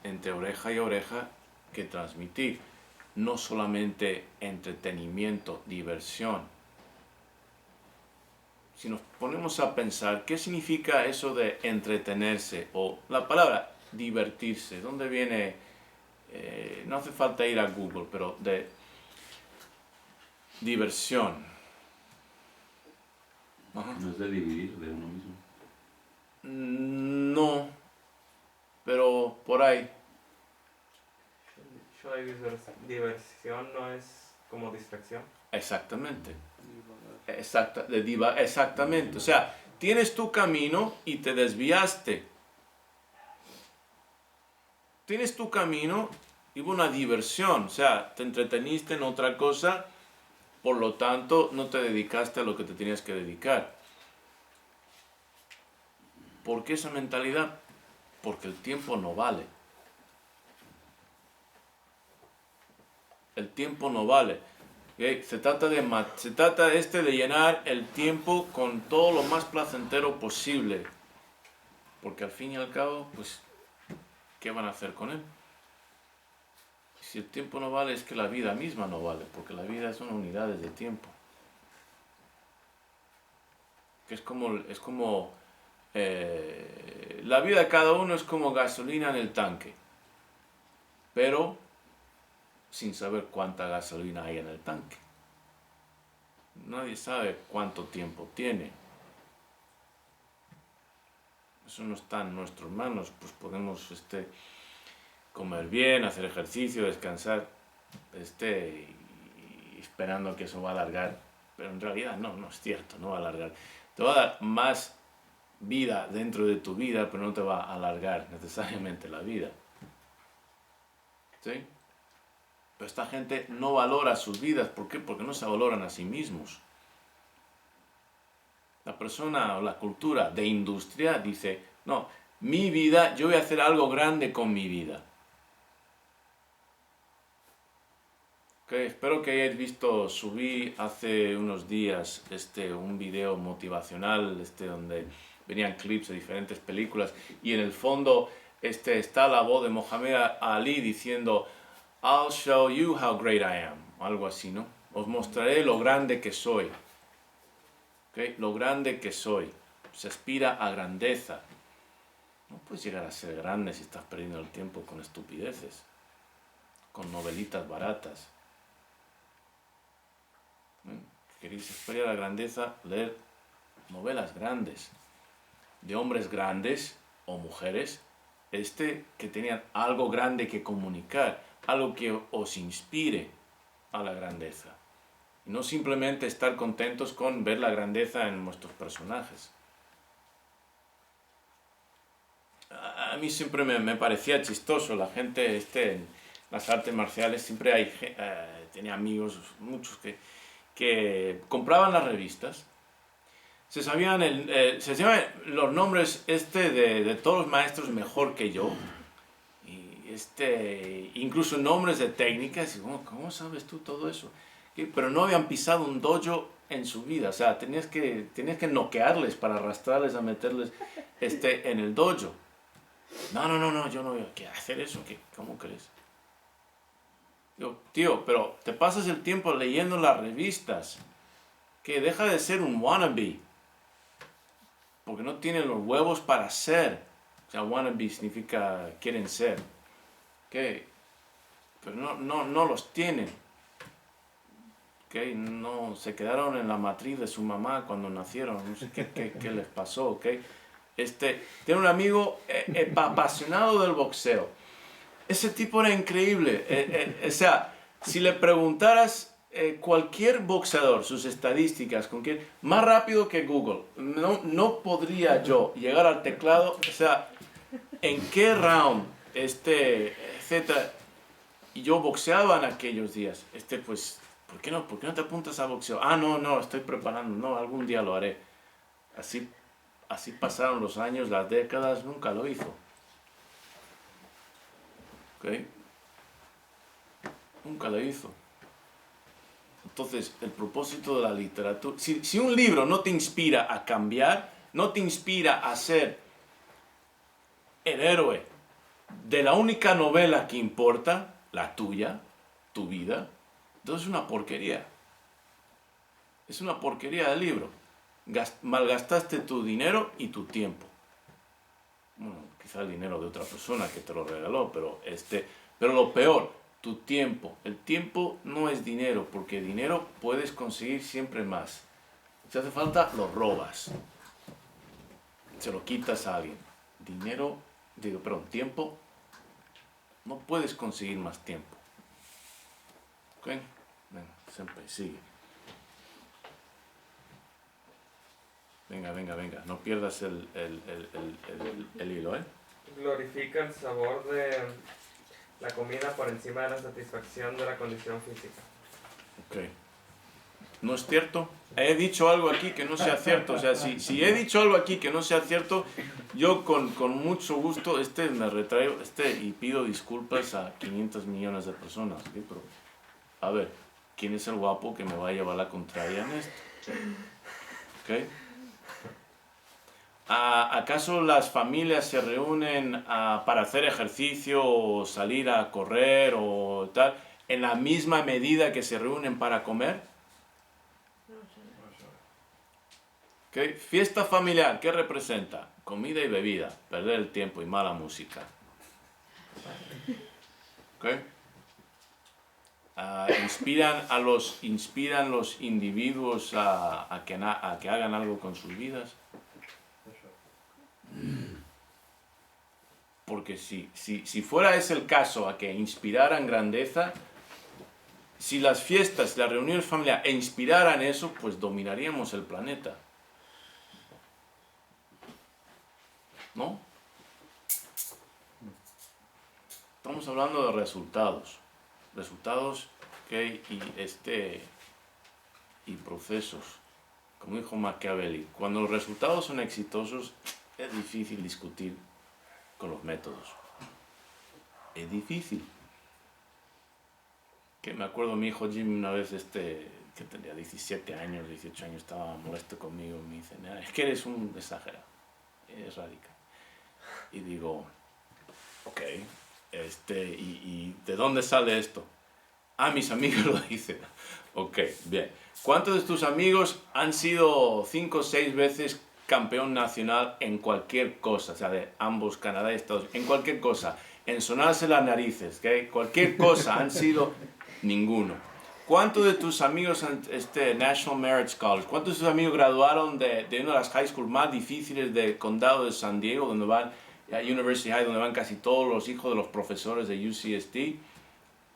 entre oreja y oreja que transmitir. No solamente entretenimiento, diversión. Si nos ponemos a pensar, ¿qué significa eso de entretenerse? O la palabra divertirse, ¿dónde viene? No hace falta ir a Google, pero de diversión. Ajá. No es de dividir de uno mismo. No, pero por ahí. Diversión no es como distracción. Exactamente. Exactamente. O sea, tienes tu camino y te desviaste. Tienes tu camino y hubo una diversión. O sea, te entreteniste en otra cosa, por lo tanto, no te dedicaste a lo que te tenías que dedicar. ¿Por qué esa mentalidad? Porque el tiempo no vale. El tiempo no vale. ¿Okay? Se trata de llenar el tiempo con todo lo más placentero posible. Porque al fin y al cabo, pues, ¿qué van a hacer con él? Si el tiempo no vale, es que la vida misma no vale, porque la vida son unidades de tiempo. Que es como la vida de cada uno es como gasolina en el tanque, pero sin saber cuánta gasolina hay en el tanque. Nadie sabe cuánto tiempo tiene. Eso no está en nuestras manos, pues podemos comer bien, hacer ejercicio, descansar, y esperando que eso va a alargar, pero en realidad no es cierto, no va a alargar. Te va a dar más vida dentro de tu vida, pero no te va a alargar necesariamente la vida. ¿Sí? Pero esta gente no valora sus vidas. ¿Por qué? Porque no se valoran a sí mismos. La persona o la cultura de industria dice, no, mi vida, yo voy a hacer algo grande con mi vida. Okay, espero que hayáis visto, subí hace unos días un video motivacional donde venían clips de diferentes películas y en el fondo está la voz de Mohamed Ali diciendo I'll show you how great I am, algo así, ¿no? Os mostraré lo grande que soy. ¿Okay? Lo grande que soy. Se aspira a grandeza. No puedes llegar a ser grande si estás perdiendo el tiempo con estupideces, con novelitas baratas. ¿Queréis aspirar a la grandeza? Leer novelas grandes, de hombres grandes o mujeres, que tenían algo grande que comunicar, algo que os inspire a la grandeza. Y no simplemente estar contentos con ver la grandeza en nuestros personajes. A mí siempre me parecía chistoso la gente en las artes marciales, siempre tenía amigos, muchos que compraban las revistas, se sabían los nombres de todos los maestros mejor que yo, y incluso nombres de técnicas, y ¿cómo sabes tú todo eso? Pero no habían pisado un dojo en su vida, o sea, tenías que noquearles para arrastrarles a meterles en el dojo. No, yo no voy a hacer eso, ¿cómo crees? Digo, tío, pero te pasas el tiempo leyendo las revistas, que deja de ser un wannabe, porque no tienen los huevos para ser. O sea, wannabe significa quieren ser, ¿ok? Pero no los tienen, ¿ok? No, se quedaron en la matriz de su mamá cuando nacieron, no sé qué les pasó, ¿ok? Tiene un amigo apasionado del boxeo. Ese tipo era increíble. O sea, si le preguntaras cualquier boxeador, sus estadísticas, más rápido que Google, no podría yo llegar al teclado, o sea, en qué round, etcétera. Y yo boxeaba en aquellos días. Pues, ¿por qué no te apuntas a boxeo? No, estoy preparando, no, algún día lo haré. Así pasaron los años, las décadas, nunca lo hizo. ¿Ok? Nunca lo hizo. Entonces, el propósito de la literatura... Si un libro no te inspira a cambiar, no te inspira a ser el héroe de la única novela que importa, la tuya, tu vida, entonces es una porquería. Es una porquería de libro. Malgastaste tu dinero y tu tiempo. Bueno, quizá el dinero de otra persona que te lo regaló, pero lo peor, tu tiempo. El tiempo no es dinero, porque dinero puedes conseguir siempre más. Si hace falta, lo robas. Se lo quitas a alguien. Tiempo, no puedes conseguir más tiempo. ¿Ok? Venga, siempre sigue. Venga, no pierdas el hilo, ¿eh? Glorifica el sabor de la comida por encima de la satisfacción de la condición física. Ok. ¿No es cierto? He dicho algo aquí que no sea cierto. O sea, si he dicho algo aquí que no sea cierto, yo con mucho gusto me retraigo y pido disculpas a 500 millones de personas. ¿Okay? Pero, a ver, ¿quién es el guapo que me va a llevar la contraria en esto? ¿Ok? ¿Acaso las familias se reúnen para hacer ejercicio o salir a correr o tal en la misma medida que se reúnen para comer? ¿Okay? Fiesta familiar, ¿qué representa? Comida y bebida, perder el tiempo y mala música. ¿Okay? Inspiran los individuos a que hagan algo con sus vidas. Porque si fuera ese el caso, a que inspiraran grandeza, si las fiestas, las reuniones familiares inspiraran eso, pues dominaríamos el planeta. ¿No? Estamos hablando de resultados. y procesos. Como dijo Machiavelli, cuando los resultados son exitosos, es difícil discutir con los métodos. Es difícil. Que me acuerdo mi hijo Jimmy una vez, que tenía 17 años, 18 años, estaba molesto conmigo, me dice, es que eres un exagerado. es radical. Y digo, ok, ¿y de dónde sale esto? Ah, mis amigos lo dicen. Ok, bien. ¿Cuántos de tus amigos han sido 5 o 6 veces campeón nacional en cualquier cosa? O sea, de ambos, Canadá y Estados Unidos, en cualquier cosa. En sonarse las narices, ¿ok? Cualquier cosa han sido ninguno. ¿Cuántos de tus amigos, National Merit Scholars, cuántos de tus amigos graduaron de una de las high schools más difíciles del condado de San Diego, donde van, University High, donde van casi todos los hijos de los profesores de UCSD?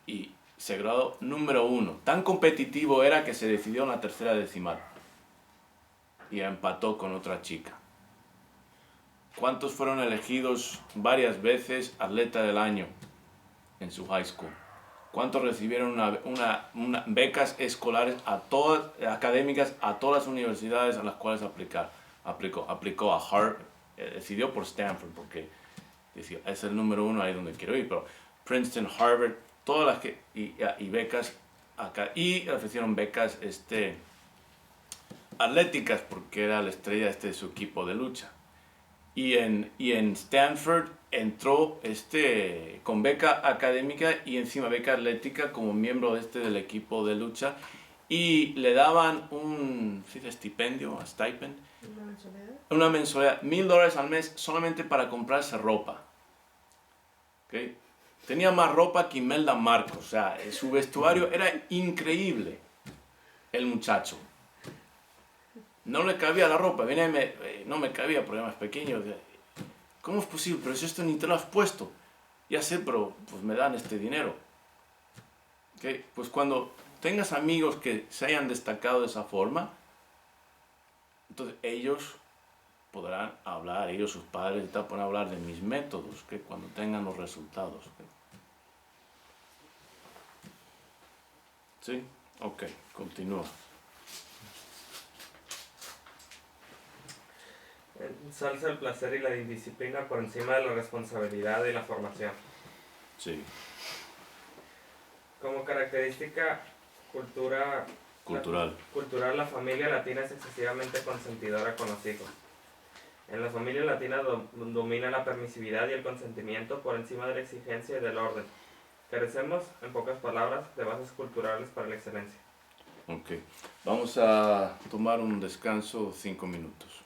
Y se graduó número 1. Tan competitivo era que se decidió en la tercera decimal. Y empató con otra chica. ¿Cuántos fueron elegidos varias veces atleta del año en su high school? ¿Cuántos recibieron becas escolares académicas a todas las universidades a las cuales aplicó a Harvard, decidió por Stanford porque decía, es el número 1 ahí donde quiero ir, pero Princeton, Harvard, todas las que, y becas acá, y le ofrecieron becas atléticas porque era la estrella de su equipo de lucha. Y en Stanford entró con beca académica y encima beca atlética como miembro del equipo de lucha, y le daban un estipendio, un stipend, una mensualidad, $1,000 al mes solamente para comprarse ropa. ¿Okay? Tenía más ropa que Imelda Marcos, o sea, su vestuario era increíble, el muchacho. No le cabía la ropa, no me cabía porque era más pequeño. ¿Cómo es posible? Pero si esto ni te lo has puesto. Ya sé, pero pues me dan este dinero. ¿Okay? Pues cuando tengas amigos que se hayan destacado de esa forma, entonces ellos podrán hablar, ellos, sus padres, podrán hablar de mis métodos, que cuando tengan los resultados. ¿Okay? ¿Sí? Ok, continúa. Ensalza el placer y la indisciplina por encima de la responsabilidad y la formación. Sí. Como característica cultural, la familia latina es excesivamente consentidora con los hijos. En la familia latina domina la permisividad y el consentimiento por encima de la exigencia y del orden. Carecemos, en pocas palabras, de bases culturales para la excelencia. Ok. Vamos a tomar un descanso 5 minutos.